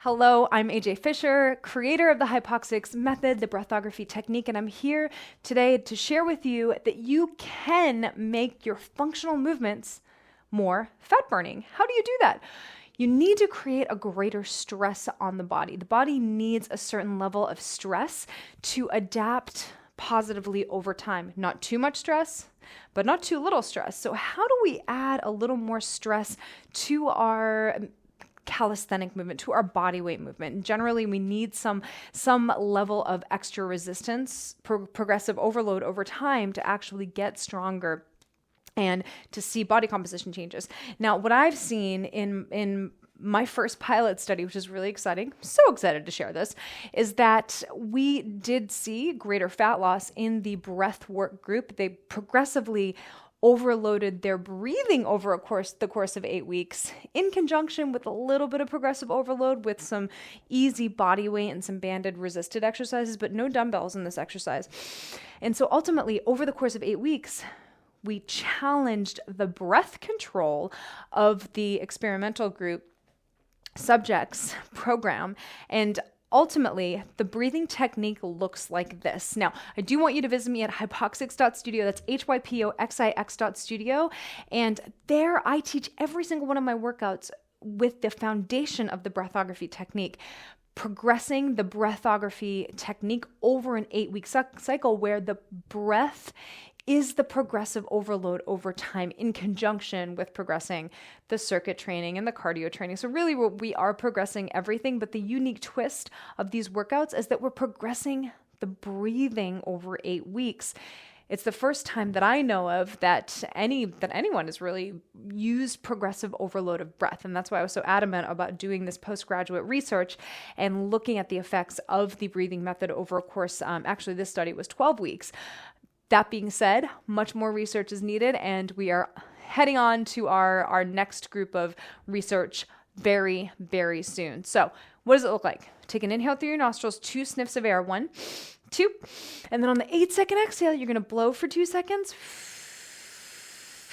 Hello, I'm AJ Fisher, creator of the HYPOXiX method, the breathography technique, and I'm here today to share with you that you can make your functional movements more fat burning. How do you do that? You need to create a greater stress on the body. The body needs a certain level of stress to adapt positively over time. Not too much stress, but not too little stress. So how do we add a little more stress to our calisthenic movement, to our body weight movement? And generally, we need some level of extra resistance, progressive overload over time to actually get stronger and to see body composition changes. Now, what I've seen in my first pilot study, which is really exciting, so excited to share this, is that we did see greater fat loss in the breath work group. They progressively overloaded their breathing over the course of 8 weeks in conjunction with a little bit of progressive overload with some easy body weight and some banded resisted exercises, but no dumbbells in this exercise. And so ultimately, over the course of 8 weeks, we challenged the breath control of the experimental group subjects program, and ultimately, the breathing technique looks like this. Now, I do want you to visit me at hypoxix.studio. That's HYPOXiX.studio. And there I teach every single one of my workouts with the foundation of the breathography technique, progressing the breathography technique over an 8-week cycle where the breath is the progressive overload over time in conjunction with progressing the circuit training and the cardio training. So really we are progressing everything, but the unique twist of these workouts is that we're progressing the breathing over 8 weeks. It's the first time that I know of that anyone has really used progressive overload of breath. And that's why I was so adamant about doing this postgraduate research and looking at the effects of the breathing method over a course. Actually, this study was 12 weeks. That being said, much more research is needed, and we are heading on to our next group of research very, very soon. So what does it look like? Take an inhale through your nostrils, 2 sniffs of air, 1, 2, and then on the 8-second exhale, you're going to blow for 2 seconds,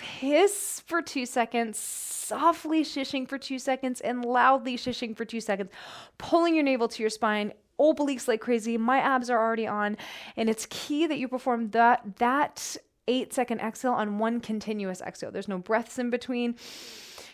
hiss for 2 seconds, softly shishing for 2 seconds, and loudly shishing for 2 seconds, pulling your navel to your spine, obliques like crazy. My abs are already on, and it's key that you perform that 8-second exhale on one continuous exhale. There's no breaths in between.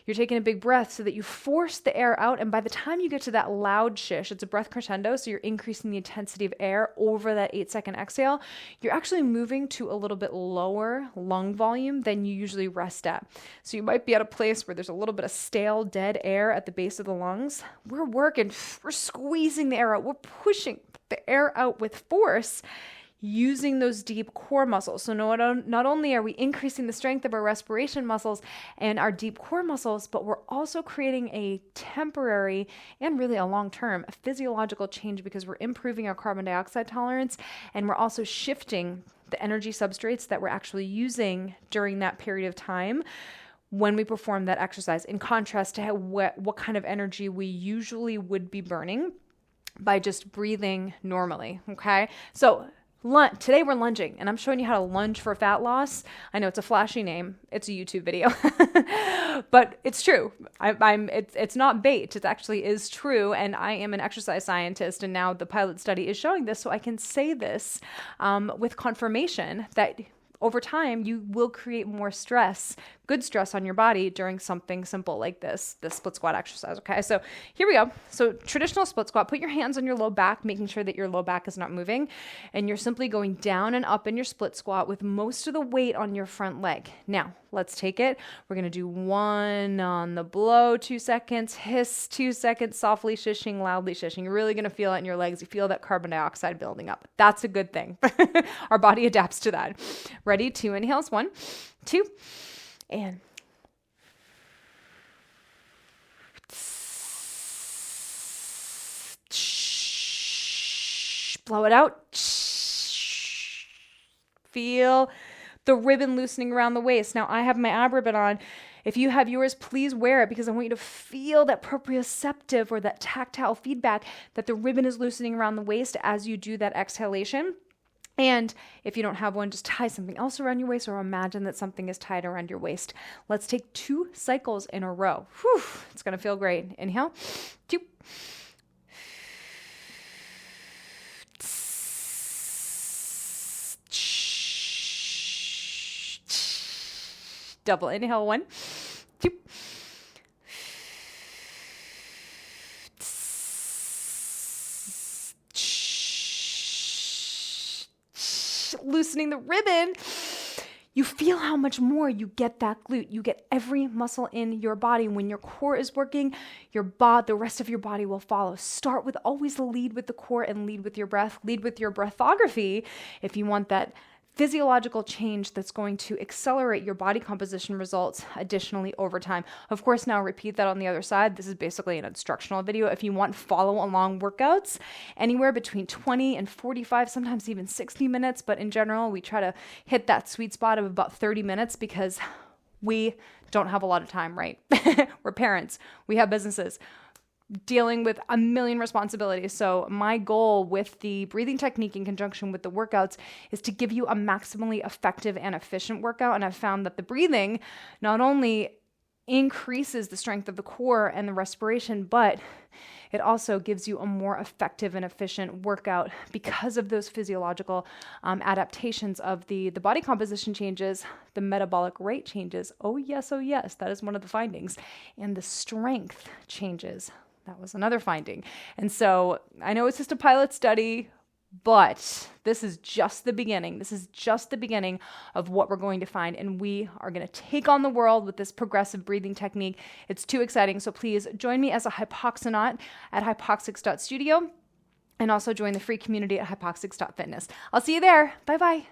You're taking a big breath so that you force the air out, and by the time you get to that loud shish, it's a breath crescendo, so you're increasing the intensity of air over that 8-second exhale. You're actually moving to a little bit lower lung volume than you usually rest at. So you might be at a place where there's a little bit of stale, dead air at the base of the lungs. We're squeezing the air out. We're pushing the air out with force, using those deep core muscles. So not only are we increasing the strength of our respiration muscles and our deep core muscles, but we're also creating a temporary and really a long-term physiological change because we're improving our carbon dioxide tolerance, and we're also shifting the energy substrates that we're actually using during that period of time when we perform that exercise, in contrast to what kind of energy we usually would be burning by just breathing normally, okay? So today we're lunging, and I'm showing you how to lunge for fat loss. I know it's a flashy name. It's a YouTube video, but it's true. It's not bait. It actually is true, and I am an exercise scientist, and now the pilot study is showing this, so I can say this with confirmation that over time, you will create more stress, good stress on your body during something simple like this split squat exercise, okay? So here we go. So traditional split squat, put your hands on your low back, making sure that your low back is not moving, and you're simply going down and up in your split squat with most of the weight on your front leg. Now, let's take it. We're going to do 1 on the blow, 2 seconds, hiss, 2 seconds, softly shishing, loudly shishing. You're really going to feel it in your legs. You feel that carbon dioxide building up. That's a good thing. Our body adapts to that. Ready? 2 inhales. 1, 2, and blow it out. Feel the ribbon loosening around the waist. Now, I have my ab ribbon on. If you have yours, please wear it because I want you to feel that proprioceptive or that tactile feedback that the ribbon is loosening around the waist as you do that exhalation. And if you don't have one, just tie something else around your waist or imagine that something is tied around your waist. Let's take 2 cycles in a row. Whew, it's going to feel great. Inhale, 2, Double inhale. 1, 2. Loosening the ribbon. You feel how much more you get that glute. You get every muscle in your body. When your core is working, the rest of your body will follow. Start with always lead with the core and lead with your breath. Lead with your breathography if you want that physiological change that's going to accelerate your body composition results additionally over time. Of course, now repeat that on the other side. This is basically an instructional video. If you want follow along workouts, anywhere between 20 and 45, sometimes even 60 minutes. But in general, we try to hit that sweet spot of about 30 minutes because we don't have a lot of time, right? We're parents. We have businesses dealing with a million responsibilities. So my goal with the breathing technique in conjunction with the workouts is to give you a maximally effective and efficient workout. And I've found that the breathing not only increases the strength of the core and the respiration, but it also gives you a more effective and efficient workout because of those physiological adaptations of the body composition changes, the metabolic rate changes. Oh yes, that is one of the findings. And the strength changes. That was another finding. And so I know it's just a pilot study, but this is just the beginning. This is just the beginning of what we're going to find. And we are going to take on the world with this progressive breathing technique. It's too exciting. So please join me as a hypoxonaut at hypoxix.studio and also join the free community at hypoxix.fitness. I'll see you there. Bye-bye.